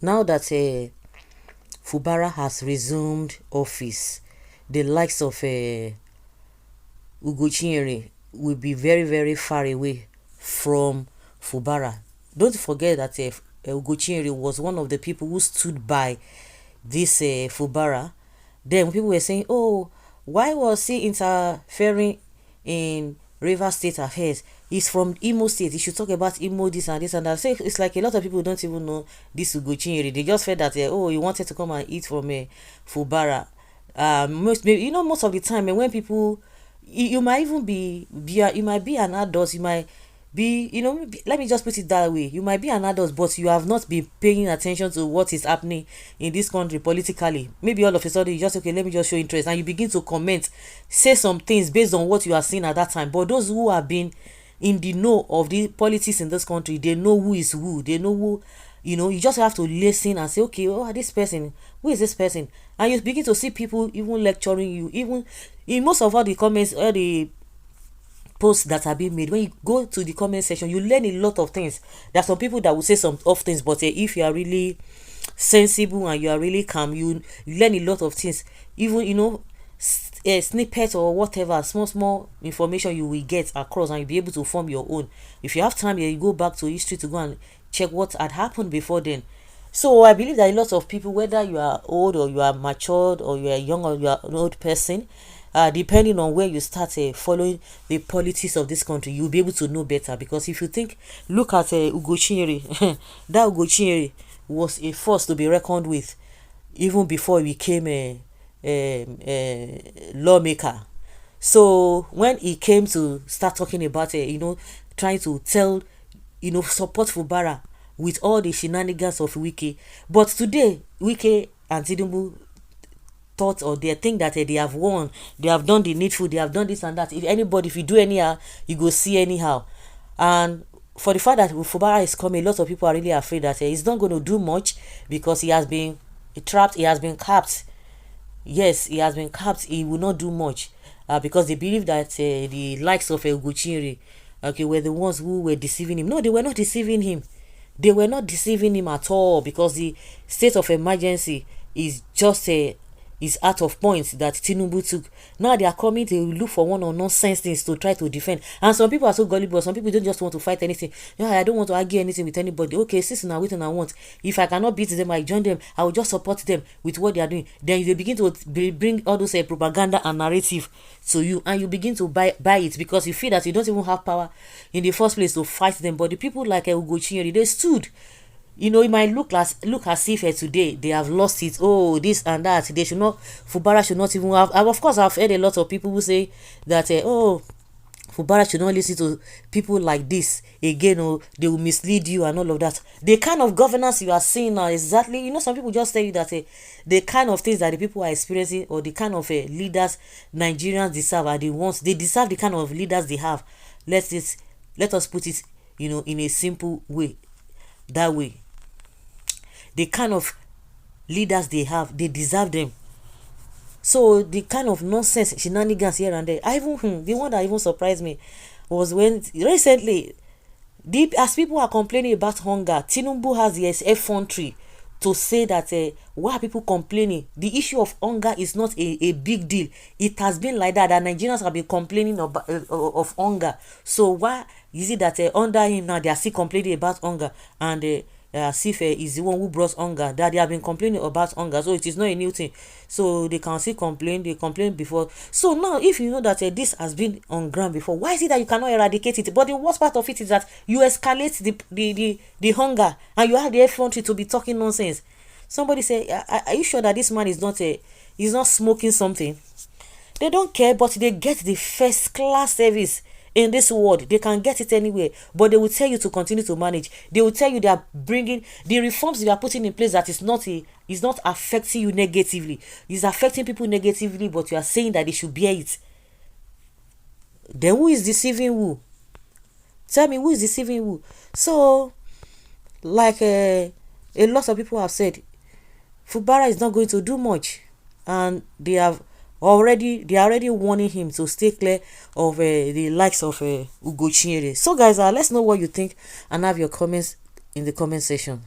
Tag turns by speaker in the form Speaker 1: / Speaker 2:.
Speaker 1: Now that Fubara has resumed office, the likes of Ugochinyere will be very, very far away from Fubara. Don't forget that Ugochinyere was one of the people who stood by this Fubara. Then people were saying, oh, why was he interfering in River State affairs? He's from Imo State. He should talk about Imo, this and this and that. So it's like a lot of people don't even know this Ugochinyere. They just felt that, oh, he wanted to come and eat from Fubara. Most of the time, and when people, you might even you might be an adult, you might be, let me just put it that way. You might be an adult, but you have not been paying attention to what is happening in this country politically. Maybe all of a sudden you just, okay, let me just show interest, and you begin to comment, say some things based on what you are seeing at that time. But those who have been in the know of the politics in this country, they know who is who. They know who, you just have to listen and say, okay, oh, this person, who is this person? And you begin to see people even lecturing you, even in most of all the comments, all the posts that are being made. When you go to the comment section, you learn a lot of things. There are some people that will say some of things, but if you are really sensible and you are really calm, you learn a lot of things. Even a snippet or whatever, small information you will get across, and you'll be able to form your own. If you have time, you go back to history to go and check what had happened before then. So I believe that a lot of people, whether you are old or you are matured or you are young or you are an old person, depending on where you start following the politics of this country, you'll be able to know better. Because if you look at Ugochinyere, that Ugochinyere was a force to be reckoned with even before he became a lawmaker. So when he came to start talking about trying to tell, support Fubara with all the shenanigans of Wike, but today Wike and Tinubu thought, or they think that they have won, they have done the needful, they have done this and that. If you do anyhow, you go see anyhow. And for the fact that Fubara is coming, a lot of people are really afraid that he's not going to do much, because he has been trapped, he has been capped. Yes, he has been capped. He will not do much, because they believe that the likes of Ugochinyere, were the ones who were deceiving him. No, they were not deceiving him. They were not deceiving him at all, because the state of emergency is just is out of points that Tinubu took. Now they are coming to look for one or nonsense things to try to defend. And some people are so gullible. Some people don't just want to fight anything. I don't want to argue anything with anybody. Okay, since now waiting I want. If I cannot beat them, I join them. I will just support them with what they are doing. Then they begin to bring all those propaganda and narrative to you, and you begin to buy it, because you feel that you don't even have power in the first place to fight them. But the people like Ugochinyere, they stood. It might look as if today they have lost it. Oh, this and that. They should not. Fubara should not even have. Of course, I've heard a lot of people who say that Fubara should not listen to people like this again. Oh, they will mislead you and all of that. The kind of governance you are seeing now, exactly. Some people just tell you that the kind of things that the people are experiencing, or the kind of leaders Nigerians deserve, are the ones they deserve. The kind of leaders they have. Let us put it, in a simple way. That way, the kind of leaders they have, they deserve them. So the kind of nonsense shenanigans here and there, the one that even surprised me was when recently, as people are complaining about hunger, Tinubu has the effrontery to say that why are people complaining? The issue of hunger is not a big deal. It has been like that Nigerians have been complaining of hunger. So why is it that under him now they are still complaining about hunger, and Sif is the one who brought hunger, that they have been complaining about hunger? So it is not a new thing. So they can still complain. They complained before. So now, if you know that this has been on ground before, why is it that you cannot eradicate it? But the worst part of it is that you escalate the hunger, and you have the effrontery to be talking nonsense. Somebody say, are you sure that this man is not smoking something? They don't care, but they get the first class service in this world. They can get it anywhere, but they will tell you to continue to manage. They will tell you they are bringing the reforms they are putting in place that is not affecting you negatively. It's affecting people negatively, but you are saying that they should bear it. Then who is deceiving who? Tell me, who is deceiving who? So, like a lot of people have said, Fubara is not going to do much, and they are already warning him to stay clear of the likes of Ugochinyere. So guys, let's know what you think and have your comments in the comment section.